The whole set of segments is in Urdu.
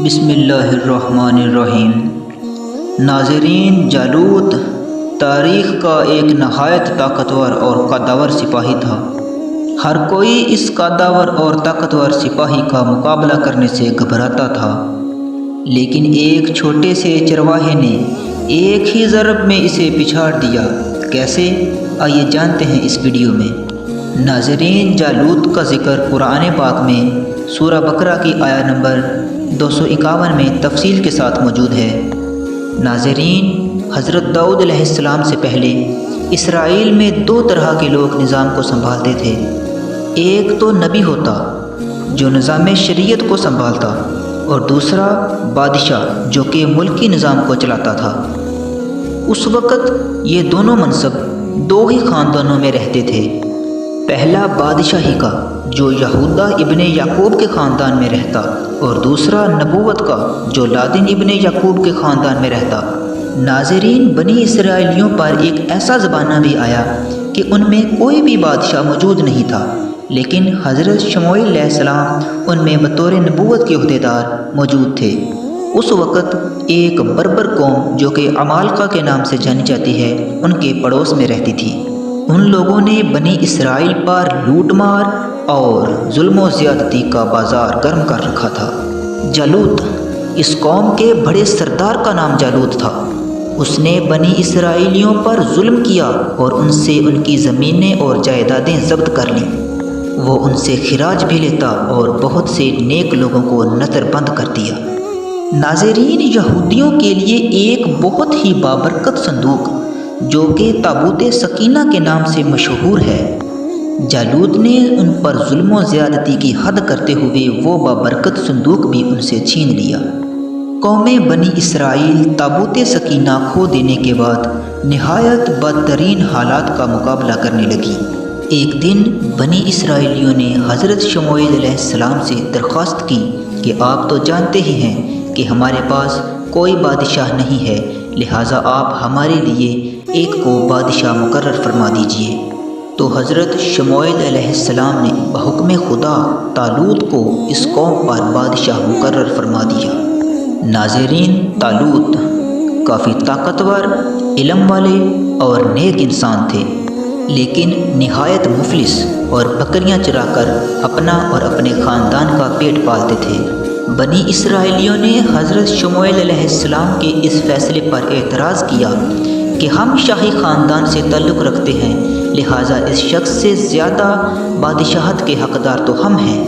بسم اللہ الرحمن الرحیم۔ ناظرین، جالوت تاریخ کا ایک نہایت طاقتور اور قدور سپاہی تھا۔ ہر کوئی اس قدور اور طاقتور سپاہی کا مقابلہ کرنے سے گھبراتا تھا، لیکن ایک چھوٹے سے چرواہے نے ایک ہی ضرب میں اسے پچھاڑ دیا۔ کیسے؟ آئیے جانتے ہیں اس ویڈیو میں۔ ناظرین، جالوت کا ذکر قرآن پاک میں سورہ بقرہ کی آیہ نمبر 251 میں تفصیل کے ساتھ موجود ہے۔ ناظرین، حضرت داؤد علیہ السلام سے پہلے اسرائیل میں دو طرح کے لوگ نظام کو سنبھالتے تھے۔ ایک تو نبی ہوتا جو نظام شریعت کو سنبھالتا، اور دوسرا بادشاہ جو کہ ملکی نظام کو چلاتا تھا۔ اس وقت یہ دونوں منصب دو ہی خاندانوں میں رہتے تھے۔ پہلا بادشاہی کا جو یہودا ابن یعقوب کے خاندان میں رہتا، اور دوسرا نبوت کا جو لادن ابن یعقوب کے خاندان میں رہتا۔ ناظرین، بنی اسرائیلیوں پر ایک ایسا زمانہ بھی آیا کہ ان میں کوئی بھی بادشاہ موجود نہیں تھا، لیکن حضرت شموئیل علیہ السلام ان میں بطور نبوت کے عہدیدار موجود تھے۔ اس وقت ایک بربر قوم جو کہ عمالقہ کے نام سے جانی جاتی ہے، ان کے پڑوس میں رہتی تھی۔ ان لوگوں نے بنی اسرائیل پر لوٹ مار اور ظلم و زیادتی کا بازار گرم کر رکھا تھا۔ جالوت، اس قوم کے بڑے سردار کا نام جالوت تھا۔ اس نے بنی اسرائیلیوں پر ظلم کیا اور ان سے ان کی زمینیں اور جائیدادیں ضبط کر لیں۔ وہ ان سے خراج بھی لیتا اور بہت سے نیک لوگوں کو نظر بند کر دیا۔ ناظرین، یہودیوں کے لیے ایک بہت ہی بابرکت صندوق جو کہ تابوت سکینہ کے نام سے مشہور ہے، جالوت نے ان پر ظلم و زیادتی کی حد کرتے ہوئے وہ بابرکت صندوق بھی ان سے چھین لیا۔ قوم بنی اسرائیل تابوت سکینہ کھو دینے کے بعد نہایت بدترین حالات کا مقابلہ کرنے لگی۔ ایک دن بنی اسرائیلیوں نے حضرت شموئیل علیہ السلام سے درخواست کی کہ آپ تو جانتے ہی ہیں کہ ہمارے پاس کوئی بادشاہ نہیں ہے، لہٰذا آپ ہمارے لیے ایک کو بادشاہ مقرر فرما دیجیے۔ تو حضرت شموئیل علیہ السلام نے بحکم خدا طالوت کو اس قوم پر بادشاہ مقرر فرما دیا۔ ناظرین، طالوت کافی طاقتور، علم والے اور نیک انسان تھے، لیکن نہایت مفلس اور بکریاں چرا کر اپنا اور اپنے خاندان کا پیٹ پالتے تھے۔ بنی اسرائیلیوں نے حضرت شموئیل علیہ السلام کے اس فیصلے پر اعتراض کیا کہ ہم شاہی خاندان سے تعلق رکھتے ہیں، لہٰذا اس شخص سے زیادہ بادشاہت کے حقدار تو ہم ہیں۔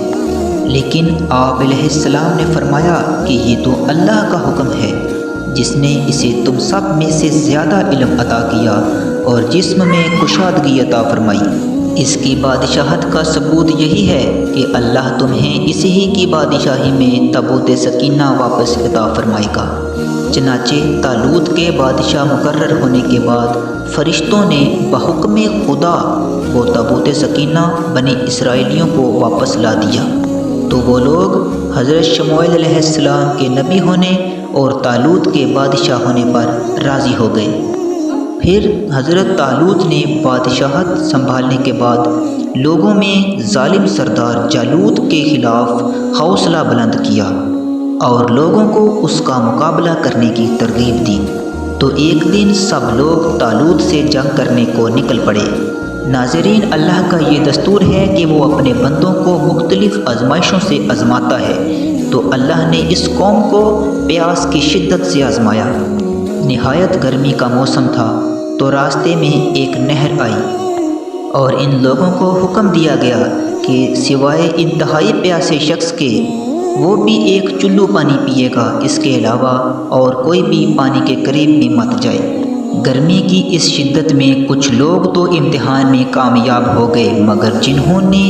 لیکن آپ علیہ السلام نے فرمایا کہ یہ تو اللہ کا حکم ہے، جس نے اسے تم سب میں سے زیادہ علم عطا کیا اور جسم میں کشادگی عطا فرمائی۔ اس کی بادشاہت کا ثبوت یہی ہے کہ اللہ تمہیں اسی ہی کی بادشاہی میں تابوت سکینہ واپس عطا فرمائے گا۔ چنانچہ طالوت کے بادشاہ مقرر ہونے کے بعد فرشتوں نے بحکم خدا وہ تابوت سکینہ بنی اسرائیلیوں کو واپس لا دیا۔ تو وہ لوگ حضرت شموئیل علیہ السلام کے نبی ہونے اور طالوت کے بادشاہ ہونے پر راضی ہو گئے۔ پھر حضرت طالوت نے بادشاہت سنبھالنے کے بعد لوگوں میں ظالم سردار جالوت کے خلاف حوصلہ بلند کیا اور لوگوں کو اس کا مقابلہ کرنے کی ترغیب دی۔ تو ایک دن سب لوگ طالوت سے جنگ کرنے کو نکل پڑے۔ ناظرین، اللہ کا یہ دستور ہے کہ وہ اپنے بندوں کو مختلف آزمائشوں سے آزماتا ہے۔ تو اللہ نے اس قوم کو پیاس کی شدت سے آزمایا۔ نہایت گرمی کا موسم تھا، تو راستے میں ایک نہر آئی اور ان لوگوں کو حکم دیا گیا کہ سوائے انتہائی پیاسے شخص کے وہ بھی ایک چلو پانی پیے گا، اس کے علاوہ اور کوئی بھی پانی کے قریب بھی مت جائے۔ گرمی کی اس شدت میں کچھ لوگ تو امتحان میں کامیاب ہو گئے، مگر جنہوں نے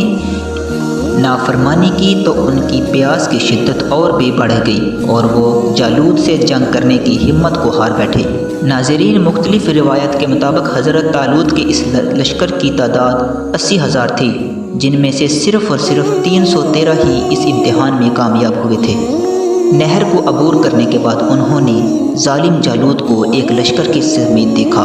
نافرمانی کی تو ان کی پیاس کی شدت اور بھی بڑھ گئی اور وہ جالوت سے جنگ کرنے کی ہمت کو ہار بیٹھے۔ ناظرین، مختلف روایت کے مطابق حضرت طالوت کے اس لشکر کی تعداد 80,000 تھی، جن میں سے صرف اور صرف 313 ہی اس امتحان میں کامیاب ہوئے تھے۔ نہر کو عبور کرنے کے بعد انہوں نے ظالم جالوت کو ایک لشکر کی سمیت دیکھا۔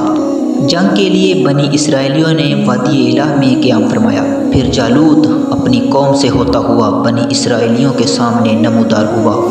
جنگ کے لیے بنی اسرائیلیوں نے وادی الہ میں قیام فرمایا۔ پھر جالوت اپنی قوم سے ہوتا ہوا بنی اسرائیلیوں کے سامنے نمودار ہوا